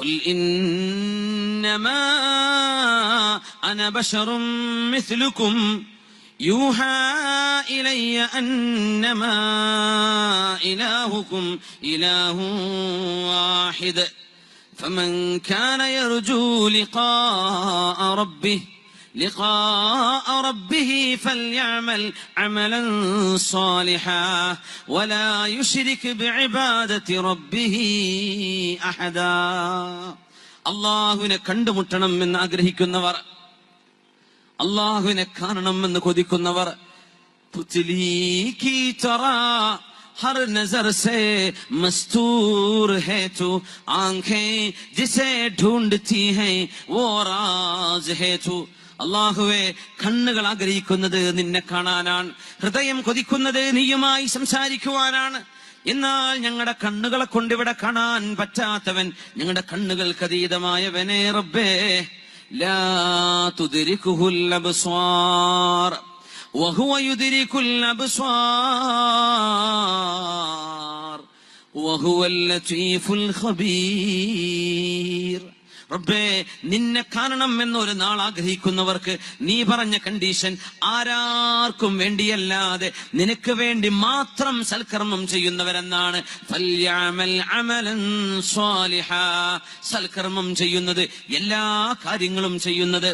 ഖുൽ ഇന്നമാ അന ബശറും മിസ്ലുകും യൂഹാ ഇലയ്യ അന്നമാ ഇലാഹുകും ഇലാഹുൻ വാഹിദ് ഫമൻ കാന യർജൂ لقاء ربه فليعمل عملا صالحا ولا يشرك بعبادة ربه أحدا. അല്ലാഹുവിനെ കണ്ടുമുട്ടണമെന്ന് ആഗ്രഹിക്കുന്നവർ, അല്ലാഹുവിനെ കാണണമെന്ന് കൊതിക്കുന്നവർ, പുത്ലി കി തറാ हर नजर से मस्तूर है तू, आंखें जिसे ढूंढती हैं वो राज है तू. അല്ലാഹുവേ, കണ്ണുകൾ ആഗ്രഹിക്കുന്നത് നിന്നെ കാണാനാണ്, ഹൃദയം കൊതിക്കുന്നത് നീയുമായി സംസാരിക്കുവാനാണ്. എന്നാൽ ഞങ്ങളുടെ കണ്ണുകളെ കൊണ്ടിവിടെ കാണാൻ പറ്റാത്തവൻ, ഞങ്ങളുടെ കണ്ണുകൾക്ക് അതീതമായവനെ റബ്ബേ. ലാ തുദ്രികുഹുൽ അബ്സ്വാർ وهو يدرك الأبصار وهو اللطيف الخبير. റബ്ബേ, നിന്നെ കാണണം എന്നൊരു നാൾ ആഗ്രഹിക്കുന്നവർക്ക് നീ പറഞ്ഞ കണ്ടീഷൻ ആരാർക്കും വേണ്ടിയല്ലാതെ നിനക്ക് വേണ്ടി മാത്രം സൽക്കർമ്മം ചെയ്യുന്നവരെന്നാണ്. ഫല്യഅമൽ അമലൻ സ്വാലിഹാ, സൽക്കർമ്മം ചെയ്യുന്നത്, എല്ലാ കാര്യങ്ങളും ചെയ്യുന്നത്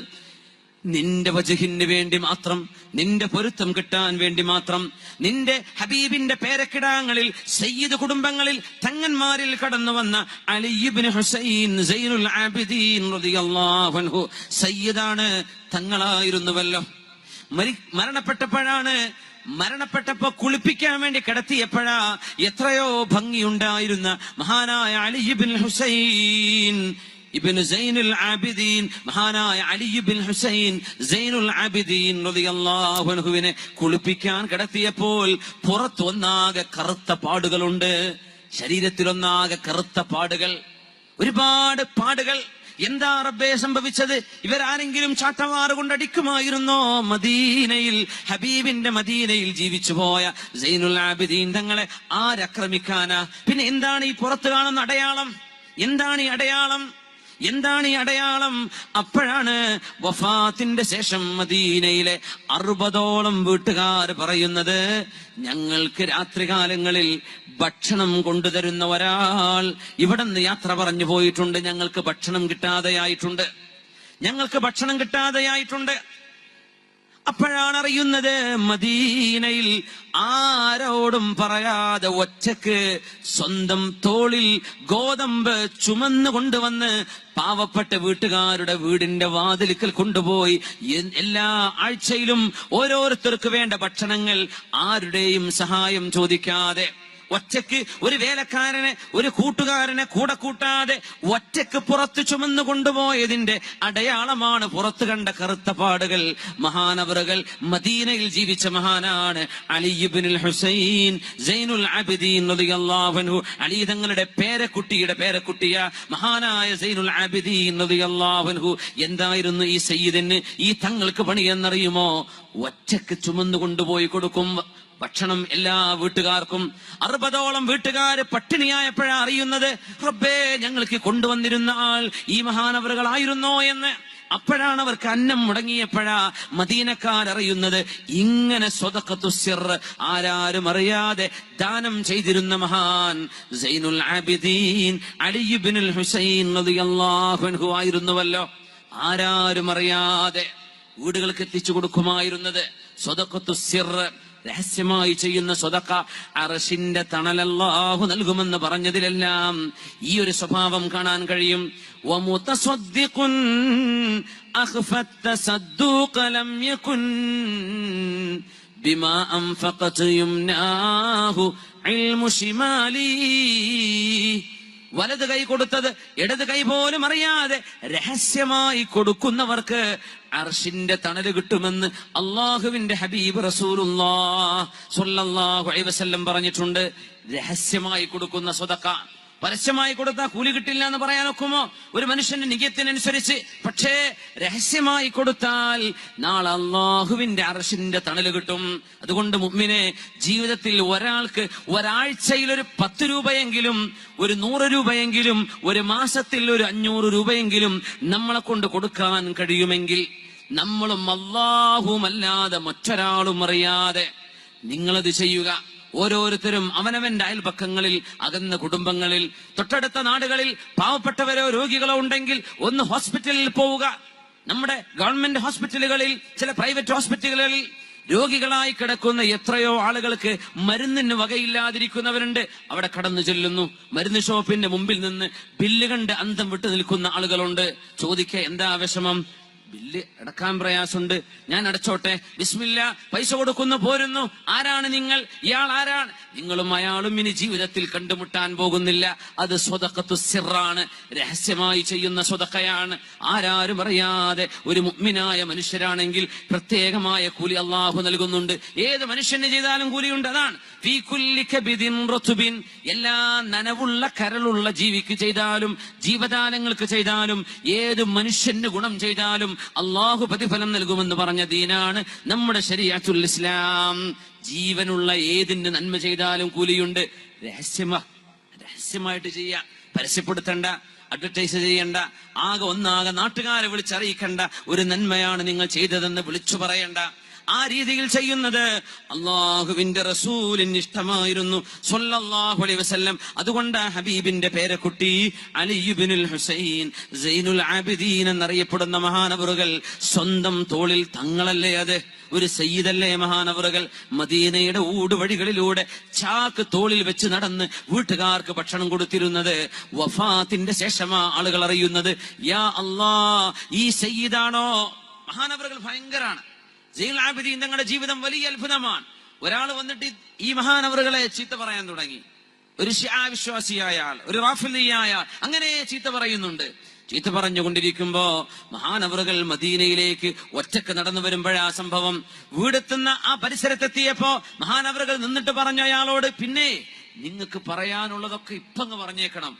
നിന്റെ വജഹിന് വേണ്ടി മാത്രം, നിന്റെ പൊരുത്തം കിട്ടാൻ വേണ്ടി മാത്രം. നിന്റെ ഹബീബിന്റെ പേരക്കിടാങ്ങളിൽ, സയ്യിദ് കുടുംബങ്ങളിൽ, തങ്ങന്മാരിൽ കടന്നു വന്ന അലി ഇബ്നു ഹുസൈൻ സൈനുൽ ആബിദീൻ റളിയല്ലാഹു അൻഹു സയ്യിദാണ്, തങ്ങളായിരുന്നുവല്ലോ. മരണപ്പെട്ടപ്പോ കുളിപ്പിക്കാൻ വേണ്ടി കിടത്തിയപ്പോഴാ എത്രയോ ഭംഗിയുണ്ടായിരുന്ന മഹാനായ അലി ഇബ്നു ഹുസൈൻ ഇബ്നു സൈനുൽ ആബിദീൻ, മഹാനായ അലി ഇബ്നു ഹുസൈൻ സൈനുൽ ആബിദീൻ റളിയല്ലാഹു അൻഹുവിനെ കുളിപ്പിക്കാൻ കിടത്തിയപ്പോൾ പുറത്തൊന്നാകെ കറുത്ത പാടുകളുണ്ട്, ശരീരത്തിലൊന്നാകെ കറുത്ത പാടുകൾ, ഒരുപാട് പാടുകൾ. എന്താ റബ്ബേ സംഭവിച്ചത്? ഇവരാരെങ്കിലും ചാട്ടവാറ് കൊണ്ടടിക്കുമായിരുന്നോ? മദീനയിൽ, ഹബീബിന്റെ മദീനയിൽ ജീവിച്ചു പോയ സൈനുൽ ആബിദീൻ തങ്ങളെ ആരക്രമിക്കാനാ? പിന്നെ എന്താണ് ഈ പുറത്ത് കാണുന്ന അടയാളം? എന്താണ് ഈ അടയാളം? എന്താണ് ഈ അടയാളം? അപ്പോഴാണ് വഫാത്തിന്റെ ശേഷം മദീനയിലെ 60ഓളം വീട്ടുകാർ പറയുന്നത്, ഞങ്ങൾക്ക് രാത്രികാലങ്ങളിൽ ഭക്ഷണം കൊണ്ടുതരുന്ന ഒരാൾ ഇവിടെ നിന്ന് യാത്ര പറഞ്ഞു പോയിട്ടുണ്ട്, ഞങ്ങൾക്ക് ഭക്ഷണം കിട്ടാതെയായിട്ടുണ്ട്. അപ്പോഴാണ് അറിയുന്നത്, മദീനയിൽ ആരോടും പറയാതെ ഒറ്റക്ക് സ്വന്തം തോളിൽ ഗോതമ്പ് ചുമന്നു കൊണ്ടുവന്ന് പാവപ്പെട്ട വീട്ടുകാരുടെ വീടിന്റെ വാതിൽക്കൽ കൊണ്ടുപോയി എല്ലാ ആഴ്ചയിലും ഓരോരുത്തർക്ക് വേണ്ട ഭക്ഷണങ്ങൾ ആരുടെയും സഹായം ചോദിക്കാതെ ഒറ്റയ്ക്ക്, ഒരു വേലക്കാരനെ, ഒരു കൂട്ടുകാരനെ കൂടെ കൂട്ടാതെ ഒറ്റയ്ക്ക് പുറത്ത് ചുമന്നു കൊണ്ടുപോയതിന്റെ അടയാളമാണ് പുറത്ത് കണ്ട കറുത്ത പാടുകൾ. മഹാനവറുകൾ മദീനയിൽ ജീവിച്ച മഹാനാണ് അലി ഇബ്നുൽ ഹുസൈൻ സൈനുൽ ആബിദീൻ റളിയല്ലാഹു അൻഹു. അലി തങ്ങളുടെ പേരക്കുട്ടിയ മഹാനായ സൈനുൽ ആബിദീൻ റളിയല്ലാഹു അൻഹു. എന്തായിരുന്നു ഈ സയ്യിദിന്, ഈ തങ്ങൾക്ക് പണിയെന്നറിയുമോ? ഒറ്റയ്ക്ക് ചുമന്നു കൊണ്ടുപോയി കൊടുക്കും ഭക്ഷണം എല്ലാ വീട്ടുകാർക്കും. 60ഓളം വീട്ടുകാര് പട്ടിണിയായപ്പോഴാ അറിയുന്നത്, റബ്ബേ, ഞങ്ങൾക്ക് കൊണ്ടുവന്നിരുന്ന ആൾ ഈ മഹാനവറുകളായിരുന്നോ എന്ന്. അപ്പോഴാണ് അവർക്ക് അന്നം മുടങ്ങിയപ്പോഴാ മദീനക്കാരറിയുന്നത്, ഇങ്ങനെ സ്വദഖത്തു സിർ ആരാരും അറിയാതെ ദാനം ചെയ്തിരുന്ന മഹാൻ സൈനുൽ ആബിദീൻ അലി ഇബ്നുൽ ഹുസൈൻ റളിയല്ലാഹു അൻഹു ആയിരുന്നുവല്ലോ. ആരാരും അറിയാതെ വീടുകൾക്ക് എത്തിച്ചു കൊടുക്കുമായിരുന്നത് സ്വദഖത്തു സിർ, രഹസ്യമായി ചെയ്യുന്ന സ്വദഖ. അർശിന്റെ തണൽ അല്ലാഹു നൽകുമെന്ന് പറഞ്ഞതിലെല്ലാം ഈ ഒരു സ്വഭാവം കാണാൻ കഴിയും. വമുതസദ്ദിഖുൻ അഖ്ഫത് തസദ്ദുഖ ലം യകുൻ ബിമാ അൻഫഖത് യുംനാഹു ഇൽമു ശിമാലി. വലത് കൈ കൊടുത്തത് ഇടത് കൈ പോലും അറിയാതെ രഹസ്യമായി കൊടുക്കുന്നവർക്ക് അർശിന്റെ തണല് കിട്ടുമെന്ന് അള്ളാഹുവിന്റെ ഹബീബ് റസൂലുള്ളാഹി സ്വല്ലല്ലാഹു അലൈഹി വസല്ലം പറഞ്ഞിട്ടുണ്ട്. രഹസ്യമായി കൊടുക്കുന്ന സ്വദഖ, പരസ്യമായി കൊടുത്താൽ കൂലി കിട്ടില്ല എന്ന് പറയാനൊക്കുമോ? ഒരു മനുഷ്യന്റെ നിയത്തിനനുസരിച്ച് പക്ഷേ രഹസ്യമായി കൊടുത്താൽ നാളെ അള്ളാഹുവിന്റെ അർശിന്റെ തണല് കിട്ടും. അതുകൊണ്ട് മുഅ്മിനെ, ജീവിതത്തിൽ ഒരാൾക്ക് ഒരാഴ്ചയിൽ ഒരു 10 രൂപയെങ്കിലും, ഒരു 100 രൂപയെങ്കിലും, ഒരു മാസത്തിൽ ഒരു 500 രൂപയെങ്കിലും നമ്മളെ കൊണ്ട് കൊടുക്കാൻ കഴിയുമെങ്കിൽ, നമ്മളും അല്ലാഹുമല്ലാതെ മറ്റൊരാളും അറിയാതെ നിങ്ങളത് ചെയ്യുക. ഓരോരുത്തരും അവനവന്റെ അയൽപക്കങ്ങളിൽ, അകന്ന കുടുംബങ്ങളിൽ, തൊട്ടടുത്ത നാടുകളിൽ പാവപ്പെട്ടവരോ രോഗികളോ ഉണ്ടെങ്കിൽ ഒന്ന് ഹോസ്പിറ്റലിൽ പോവുക. നമ്മുടെ ഗവൺമെന്റ് ഹോസ്പിറ്റലുകളിൽ, ചില പ്രൈവറ്റ് ഹോസ്പിറ്റലുകളിൽ രോഗികളായി കിടക്കുന്ന എത്രയോ ആളുകൾക്ക് മരുന്നിന് വകയില്ലാതിരിക്കുന്നവരുണ്ട്. അവിടെ കടന്നു ചെല്ലുന്നു. മരുന്ന് ഷോപ്പിന്റെ മുമ്പിൽ നിന്ന് ബില്ല് കണ്ട് അന്തം വിട്ടു നിൽക്കുന്ന ആളുകളുണ്ട്. ചോദിക്കുക, എന്താ വിഷമം? ബില്ല് അടക്കാൻ പ്രയാസമുണ്ട്, ഞാൻ അടച്ചോട്ടെ. ബിസ്മില്ല, പൈസ കൊടുക്കുന്നു, പോരുന്നു. ആരാണ് നിങ്ങൾ? ഇയാൾ ആരാണ്? നിങ്ങളും അയാളും ഇനി ജീവിതത്തിൽ കണ്ടുമുട്ടാൻ പോകുന്നില്ല. അത് സ്വദഖത്തു സിറാണ്, രഹസ്യമായി ചെയ്യുന്ന സ്വദഖയാണ്. ആരാരും അറിയാതെ ഒരു മുഅ്മിനായ മനുഷ്യരാണെങ്കിൽ പ്രത്യേകമായ കൂലി അല്ലാഹു നൽകുന്നുണ്ട്. ഏത് മനുഷ്യന് ചെയ്താലും കൂലിയുണ്ട്. അതാണ് ഫീ കുല്ലി കബിദിൻ റതുബിൻ, എല്ലാ നനവുള്ള കരളുള്ള ജീവിക്ക് ചെയ്താലും, ജീവജാലങ്ങൾക്ക് ചെയ്താലും, ഏത് മനുഷ്യന് ഗുണം ചെയ്താലും അള്ളാഹു പ്രതിഫലം നൽകുമെന്ന് പറഞ്ഞ ദീനാണ് നമ്മുടെ ശരീഅത്തുൽ ഇസ്ലാം. ജീവനുള്ള ഏതിന് നന്മ ചെയ്താലും കൂലിയുണ്ട്. രഹസ്യമായിട്ട് ചെയ്യാ, പരസ്യപ്പെടുത്തണ്ട, അഡ്വർടൈസ് ചെയ്യണ്ട, ഒന്നാകെ നാട്ടുകാരെ വിളിച്ചറിയിക്കണ്ട. ഒരു നന്മയാണ് നിങ്ങൾ ചെയ്തതെന്ന് വിളിച്ചു പറയണ്ട. ആ രീതിയിൽ ചെയ്യുന്നത് അള്ളാഹുവിന്റെ റസൂലിന് ഇഷ്ടമായിരുന്നു സ്വല്ലല്ലാഹു അലൈഹി വസല്ലം. അതുകൊണ്ട് ഹബീബിന്റെ പേരക്കുട്ടി അലി ഇബ്നുൽ ഹുസൈൻ സൈനുൽ ആബിദീൻ എന്നറിയപ്പെടുന്ന മഹാനവറുകൾ സ്വന്തം തോളിൽ തങ്ങളല്ലേ, അത് ഒരു സയ്യിദല്ലേ മഹാനവറുകൾ, മദീനയുടെ ഊടുവഴികളിലൂടെ ചാക്ക് തോളിൽ വെച്ച് നടന്ന് വീട്ടുകാർക്ക് ഭക്ഷണം കൊടുത്തിരുന്നത്. വഫാത്തിന്റെ ശേഷമാ ആളുകൾ അറിയുന്നത്. യാ അല്ലാ, ഈ സയ്യിദാണോ? മഹാനവറുകൾ ഭയങ്കരാണ്. സൈനുൽ ആബിദീൻ തങ്ങളുടെ ജീവിതം വലിയ അത്ഭുതമാണ്. ഒരാൾ വന്നിട്ട് ഈ മഹാനവറുകളെ ചീത്ത പറയാൻ തുടങ്ങി. ഒരു ശിആ വിശ്വാസിയായ ആൾ, ഒരു റാഫിളിയായ ആൾ, അങ്ങനെ ചീത്ത പറയുന്നുണ്ട്. ചീത്ത പറഞ്ഞുകൊണ്ടിരിക്കുമ്പോ മഹാനവറുകൾ മദീനയിലേക്ക് ഒറ്റക്ക് നടന്നു വരുമ്പോഴാ സംഭവം. വീടെത്തുന്ന ആ പരിസരത്തെത്തിയപ്പോ മഹാനവറുകൾ നിന്നിട്ട് പറഞ്ഞു അയാളോട്, പിന്നെ നിങ്ങൾക്ക് പറയാനുള്ളതൊക്കെ ഇപ്പങ്ങ് പറഞ്ഞേക്കണം.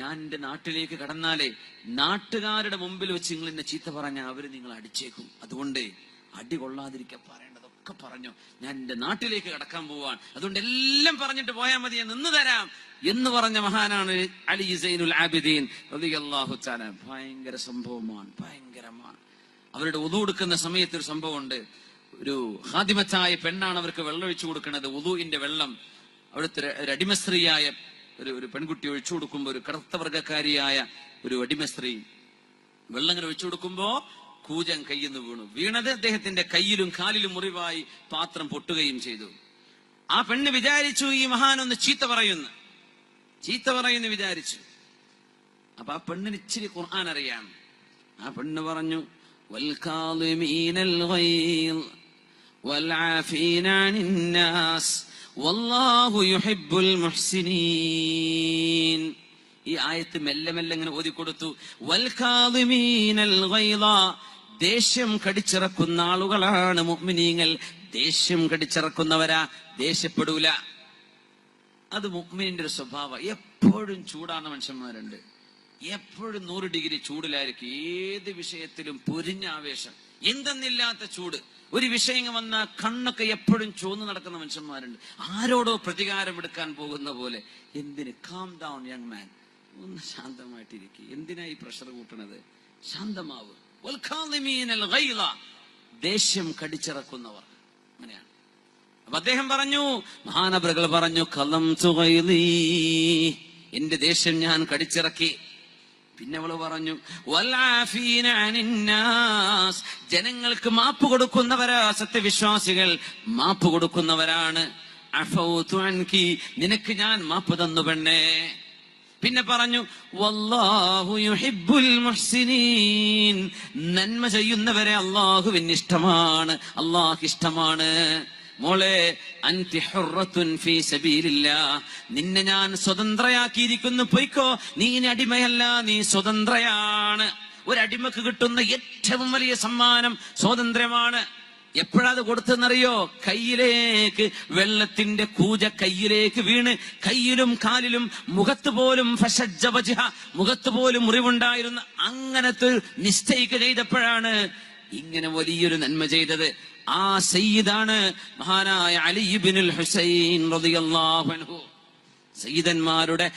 ഞാൻ എന്റെ നാട്ടിലേക്ക് കടന്നാലേ നാട്ടുകാരുടെ മുമ്പിൽ വെച്ച് നിങ്ങൾ എന്നെ ചീത്ത പറഞ്ഞാൽ അവര് നിങ്ങൾ അടിച്ചേക്കും. അതുകൊണ്ട് അടി കൊള്ളാതിരിക്കാൻ പറയേണ്ടതൊക്കെ പറഞ്ഞു. ഞാൻ എന്റെ നാട്ടിലേക്ക് കടക്കാൻ പോവാൻ, അതുകൊണ്ട് എല്ലാം പറഞ്ഞിട്ട് പോയാൽ മതി, ഞാൻ നിന്ന് തരാം എന്ന് പറഞ്ഞ മഹാനാണ് അലി സൈനുൽ ആബിദീൻ റളിയല്ലാഹു തആല. ഭയങ്കര സംഭവമാണ്, ഭയങ്കരമാണ്. അവരുടെ ഉദു കൊടുക്കുന്ന സമയത്ത് ഒരു സംഭവമുണ്ട്. ഒരു ഖാദിമത്തായ പെണ്ണാണ് അവർക്ക് വെള്ളം ഒഴിച്ചു കൊടുക്കുന്നത്. ഉദുവിന്റെ വെള്ളം അവിടുത്തെ ഒരു അടിമസ്ത്രീയായ ഒരു പെൺകുട്ടി ഒഴിച്ചു കൊടുക്കുമ്പോ, ഒരു കറുത്ത വർഗക്കാരിയായ ഒരു അടിമസ്ത്രീ വെള്ളം ഇങ്ങനെ ഒഴിച്ചു കൊടുക്കുമ്പോ കൂജൻ കയ്യിൽ നിന്ന് വീണത് അദ്ദേഹത്തിന്റെ കയ്യിലും കാലിലും മുറിവായി പാത്രം പൊട്ടുകയും ചെയ്തു. ആ പെണ്ണ് വിചാരിച്ചു ഈ മഹാനൊന്ന് ചീത്ത പറയുന്നു വിചാരിച്ചു. അപ്പൊ ആ പെണ്ണിന് ഇച്ചിരി ഖുർആൻ അറിയാം. ആ പെണ്ണ് പറഞ്ഞു, വൽകാളിമീനൽ ഗൈദ് വൽആഫീന അനിന്നാസ് വല്ലാഹു യുഹിബ്ബുൽ മുഹ്സിനീൻ. ഈ ആയത്ത് മെല്ലെ മെല്ലെ ഇങ്ങനെ ഓതിക്കൊടുത്തു. വൽകാളിമീനൽ ഗൈദ, ദേഷ്യം കടിച്ചിറക്കുന്ന ആളുകളാണ് മുഅ്മിനീങ്ങൾ. ദേഷ്യം കടിച്ചിറക്കുന്നവരാ, ദേഷ്യപ്പെടൂല. അത് മുഅ്മിനിന്റെ ഒരു സ്വഭാവം. എപ്പോഴും ചൂടാണ് മനുഷ്യന്മാരുണ്ട്, എപ്പോഴും 100 ഡിഗ്രി ചൂടിലായിരിക്കും. ഏത് വിഷയത്തിലും പൊരിഞ്ഞ ആവേശം, എന്തെന്നില്ലാത്ത ചൂട്. ഒരു വിഷയം വന്ന കണ്ണൊക്കെ എപ്പോഴും ചുവന്നു നടക്കുന്ന മനുഷ്യന്മാരുണ്ട്. ആരോടോ പ്രതികാരം എടുക്കാൻ പോകുന്ന പോലെ. എന്തിന്? കാം ഡൗൺ യങ് മാൻ, ഒന്ന് ശാന്തമായിട്ടിരിക്കുക. എന്തിനാ ഈ പ്രഷർ കൂട്ടണത്? ശാന്തമാവ്. ദേഷ്യം കടിച്ചിറക്കുന്നവർ അങ്ങനെയാണ്. അപ്പൊ അദ്ദേഹം പറഞ്ഞു, മഹാനവറുകൾ പറഞ്ഞു, കലം തുഗൈലി, എന്റെ ദേഷ്യം ഞാൻ കടിച്ചിറക്കി. പിന്നെ അവള് പറഞ്ഞു, വൽആഫീന അനിന്നാസ്, ജനങ്ങൾക്ക് മാപ്പ് കൊടുക്കുന്നവരാ സത്യവിശ്വാസികൾ, മാപ്പ് കൊടുക്കുന്നവരാണ്. അഫൗതു അൻകി, നിനക്ക് ഞാൻ മാപ്പ് തന്നു പെണ്ണേ. പിന്നെ പറഞ്ഞു, വല്ലാഹു യുഹിബ്ബുൽ മുഹ്സിനീൻ, നന്മ ചെയ്യുന്നവരെ അല്ലാഹുവിന് ഇഷ്ടമാണ്, അല്ലാഹു ഇഷ്ടമാണ്. മോളെ, അൻതി ഹുറത്തുൻ ഫീ സബീലില്ലാഹ്, നിന്നെ ഞാൻ സ്വതന്ത്രയാക്കിയിരിക്കുന്നു, പൊയ്ക്കോ. നീ അടിമയല്ല, നീ സ്വതന്ത്രയാണ്. ഒരു അടിമക്ക് കിട്ടുന്ന ഏറ്റവും വലിയ സമ്മാനം സ്വാതന്ത്ര്യമാണ്. എപ്പോഴത് കൊടുത്തെന്നറിയോ? കയ്യിലേക്ക്, വെള്ളത്തിന്റെ കൂജ കയ്യിലേക്ക് വീണ് കയ്യിലും കാലിലും മുഖത്ത് പോലും മുഖത്ത് പോലും മുറിവുണ്ടായിരുന്ന അങ്ങനത്തെ മിസ്റ്റേക്ക് ചെയ്തപ്പോഴാണ് ഇങ്ങനെ വലിയൊരു നന്മ ചെയ്തത്. ആ സയ്യിദാണ് മഹാനായ അലി ഇബ്നുൽ ഹുസൈൻ റളിയല്ലാഹു അൻഹു. സയ്യിദന്മാരുടെ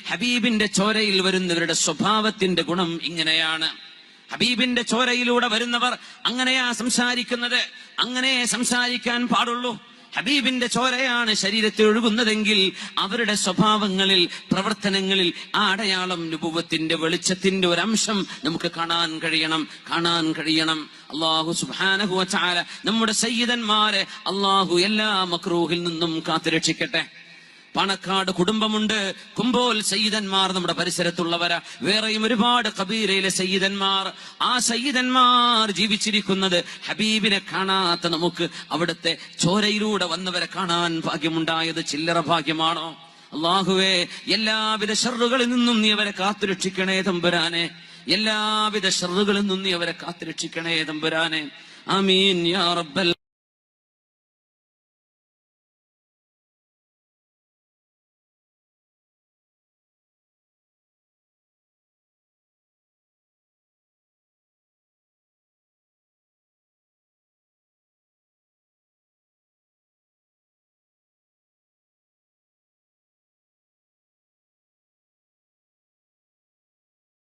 ഹബീബിന്റെ ചോരയിൽ വരുന്നവരുടെ സ്വഭാവത്തിന്റെ ഗുണം ഇങ്ങനെയാണ്. ഹബീബിന്റെ ചോരയിലൂടെ വരുന്നവർ അങ്ങനെയാ സംസാരിക്കുന്നത്. അങ്ങനെ സംസാരിക്കാൻ പാടുള്ളൂ. ഹബീബിന്റെ ചോരയാണ് ശരീരത്തിൽ ഒഴുകുന്നതെങ്കിൽ അവരുടെ സ്വഭാവങ്ങളിൽ, പ്രവർത്തനങ്ങളിൽ ആ അടയാളം, നുബുവത്തിന്റെ വെളിച്ചത്തിന്റെ ഒരു അംശം നമുക്ക് കാണാൻ കഴിയണം. അല്ലാഹു സുബ്ഹാനഹു വ തആല നമ്മുടെ സയ്യിദന്മാരെ അല്ലാഹു എല്ലാ മക്രൂഹിൽ നിന്നും കാത്തുരക്ഷിക്കട്ടെ. പാണക്കാട് കുടുംബമുണ്ട്, കുമ്പോൽ സയ്യിദന്മാർ നമ്മുടെ പരിസരത്തുള്ളവരാ. വേറെയും ഒരുപാട് കബീലയിലെ സയ്യിദന്മാർ. ആ സയ്യിദന്മാർ ജീവിച്ചിരിക്കുന്നത് ഹബീബിനെ കാണാത്ത നമുക്ക് അവിടുത്തെ ചോരയിലൂടെ വന്നവരെ കാണാൻ ഭാഗ്യമുണ്ടായത് ചില്ലറ ഭാഗ്യമാണോ? അല്ലാഹുവേ, എല്ലാവിധ ശർറുകളിൽ നിന്നും നീ അവരെ കാത്തുരക്ഷിക്കണേ തമ്പുരാനെ. എല്ലാവിധ ശർറുകളിൽ നിന്നും നീ അവരെ കാത്തുരക്ഷിക്കണേ തമ്പുരാനെ. ആമീൻ യാ റബ്ബൽ